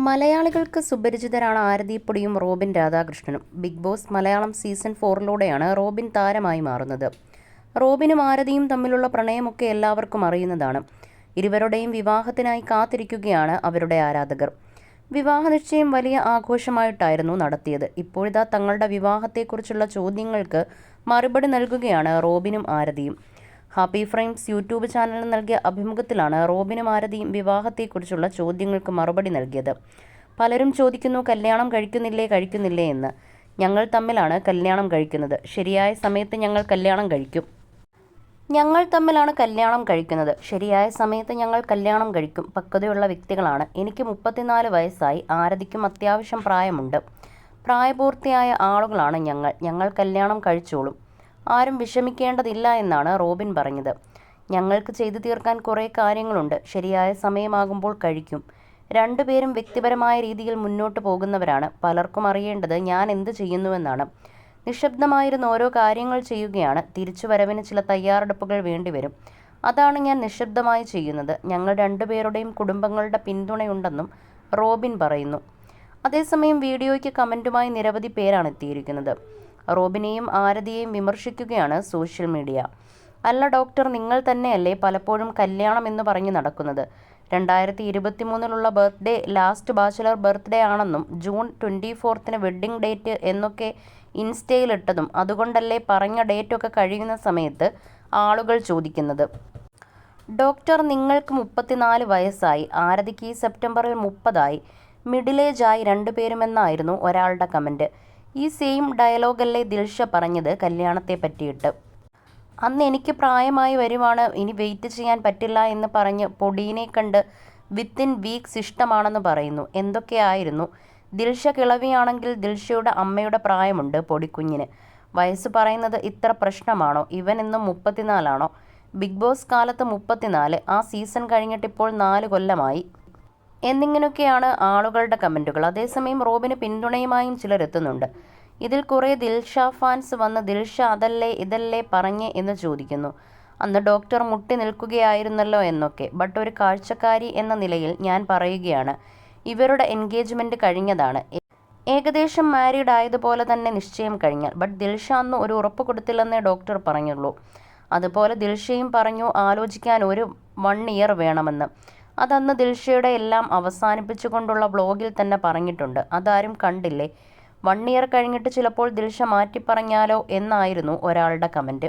മലയാളികൾക്ക് സുപരിചിതരാണ് ആരതിപ്പൊടിയും റോബിൻ രാധാകൃഷ്ണനും. Big boss Malayalam season 4 Robin താരമായി മാറുന്നത്. റോബിനും ആരതിയും തമ്മിലുള്ള പ്രണയമൊക്കെ എല്ലാവർക്കും അറിയുന്നതാണ്. ഇരുവരുടെയും വിവാഹത്തിനായി കാത്തിരിക്കുകയാണ് അവരുടെ ആരാധകർ. വിവാഹ നിശ്ചയം വലിയ ആഘോഷമായിട്ടായിരുന്നു നടത്തിയത്. ഇപ്പോഴിതാ തങ്ങളുടെ വിവാഹത്തെക്കുറിച്ചുള്ള ചോദ്യങ്ങൾക്ക് മറുപടി നൽകുകയാണ് റോബിനും ആരതിയും. ഹാപ്പി ഫ്രെയിംസ് യൂട്യൂബ് ചാനലിന് നൽകിയ അഭിമുഖത്തിലാണ് റോബിനും ആരതിയും വിവാഹത്തെക്കുറിച്ചുള്ള ചോദ്യങ്ങൾക്ക് മറുപടി നൽകിയത്. പലരും ചോദിക്കുന്നു, കല്യാണം കഴിക്കുന്നില്ലേ എന്ന്. ഞങ്ങൾ തമ്മിലാണ് കല്യാണം കഴിക്കുന്നത്. ശരിയായ സമയത്ത് ഞങ്ങൾ കല്യാണം കഴിക്കും. ശരിയായ സമയത്ത് ഞങ്ങൾ കല്യാണം കഴിക്കും. പക്വതയുള്ള വ്യക്തികളാണ്. എനിക്ക് 34 വയസ്സായി. ആരതിക്കും അത്യാവശ്യം പ്രായമുണ്ട്. പ്രായപൂർത്തിയായ ആളുകളാണ് ഞങ്ങൾ കല്യാണം കഴിച്ചോളും. ആരും വിഷമിക്കേണ്ടതില്ല എന്നാണ് റോബിൻ പറഞ്ഞത്. ഞങ്ങൾക്ക് ചെയ്തു തീർക്കാൻ കുറേ കാര്യങ്ങളുണ്ട്. ശരിയായ സമയമാകുമ്പോൾ കഴിക്കും. രണ്ടുപേരും വ്യക്തിപരമായ രീതിയിൽ മുന്നോട്ട് പോകുന്നവരാണ്. പലർക്കും അറിയേണ്ടത് ഞാൻ എന്ത് ചെയ്യുന്നുവെന്നാണ്. നിശബ്ദമായിരുന്ന് ഓരോ കാര്യങ്ങൾ ചെയ്യുകയാണ്. തിരിച്ചുവരവിന് ചില തയ്യാറെടുപ്പുകൾ വേണ്ടിവരും. അതാണ് ഞാൻ നിശബ്ദമായി ചെയ്യുന്നത്. ഞങ്ങൾ രണ്ടുപേരുടെയും കുടുംബങ്ങളുടെ പിന്തുണയുണ്ടെന്നും റോബിൻ പറയുന്നു. അതേസമയം വീഡിയോയ്ക്ക് കമൻറ്റുമായി നിരവധി പേരാണ് എത്തിയിരിക്കുന്നത്. റോബിനെയും ആരതിയെയും വിമർശിക്കുകയാണ് സോഷ്യൽ മീഡിയ. അല്ല ഡോക്ടർ, നിങ്ങൾ തന്നെയല്ലേ പലപ്പോഴും കല്യാണം എന്ന് പറഞ്ഞ് നടക്കുന്നത്? 2023 ബർത്ത്ഡേ ലാസ്റ്റ് ബാച്ചലർ ബർത്ത്ഡേ ആണെന്നും ജൂൺ 24 വെഡ്ഡിംഗ് ഡേറ്റ് എന്നൊക്കെ ഇൻസ്റ്റയിലിട്ടതും അതുകൊണ്ടല്ലേ പറഞ്ഞ ഡേറ്റൊക്കെ കഴിയുന്ന സമയത്ത് ആളുകൾ ചോദിക്കുന്നത്? ഡോക്ടർ, നിങ്ങൾക്ക് 34 വയസ്സായി. ആരതിക്ക് ഈ സെപ്റ്റംബറിൽ 30 മിഡിൽ ഏജ് ആയി രണ്ടുപേരുമെന്നായിരുന്നു ഒരാളുടെ കമൻറ്റ്. ഈ സെയിം ഡയലോഗല്ലേ ദിൽഷ പറഞ്ഞത് കല്യാണത്തെ പറ്റിയിട്ട്? അന്ന് എനിക്ക് പ്രായമായി വരുവാണ്, ഇനി വെയിറ്റ് ചെയ്യാൻ പറ്റില്ല എന്ന് പറഞ്ഞ് പൊടീനെ കണ്ട് വിത്തിൻ വീക്സ് ഇഷ്ടമാണെന്ന് പറയുന്നു. എന്തൊക്കെയായിരുന്നു? ദിൽഷ കിളവിയാണെങ്കിൽ ദിൽഷയുടെ അമ്മയുടെ പ്രായമുണ്ട് പൊടിക്കുഞ്ഞിന്. വയസ്സ് പറയുന്നത് ഇത്ര പ്രശ്നമാണോ? ഇവൻ ഇന്നും 34 ബിഗ് ബോസ് കാലത്ത് 34, ആ സീസൺ കഴിഞ്ഞിട്ടിപ്പോൾ 4 കൊല്ലമായി എന്നിങ്ങനെയൊക്കെയാണ് ആളുകളുടെ കമൻറ്റുകൾ. അതേസമയം റോബിന് പിന്തുണയുമായും ചിലരെത്തുന്നുണ്ട്. ഇതിൽ കുറേ ദിൽഷ ഫാൻസ് വന്ന് ദിൽഷ അതല്ലേ ഇതല്ലേ പറഞ്ഞേ എന്ന് ചോദിക്കുന്നു. അന്ന് ഡോക്ടർ മുട്ടി നിൽക്കുകയായിരുന്നല്ലോ എന്നൊക്കെ. ബട്ട് ഒരു കാഴ്ചക്കാരി എന്ന നിലയിൽ ഞാൻ പറയുകയാണ്, ഇവരുടെ എൻഗേജ്മെൻറ്റ് കഴിഞ്ഞതാണ്. ഏകദേശം മാരീഡ് ആയതുപോലെ തന്നെ നിശ്ചയം കഴിഞ്ഞാൽ. ബട്ട് ദിൽഷ അന്ന് ഒരു ഉറപ്പ് കൊടുത്തില്ലെന്നേ ഡോക്ടർ പറഞ്ഞുള്ളൂ. അതുപോലെ ദിൽഷയും പറഞ്ഞു ആലോചിക്കാൻ ഒരു 1 ഇയർ വേണമെന്ന്. അതന്ന് ദിൽഷയുടെ എല്ലാം അവസാനിപ്പിച്ചുകൊണ്ടുള്ള വ്ലോഗിൽ തന്നെ പറഞ്ഞിട്ടുണ്ട്. അതാരും കണ്ടില്ലേ? 1 ഇയർ കഴിഞ്ഞിട്ട് ചിലപ്പോൾ ദിൽഷ മാറ്റി പറഞ്ഞാലോ എന്നായിരുന്നു ഒരാളുടെ കമൻറ്റ്.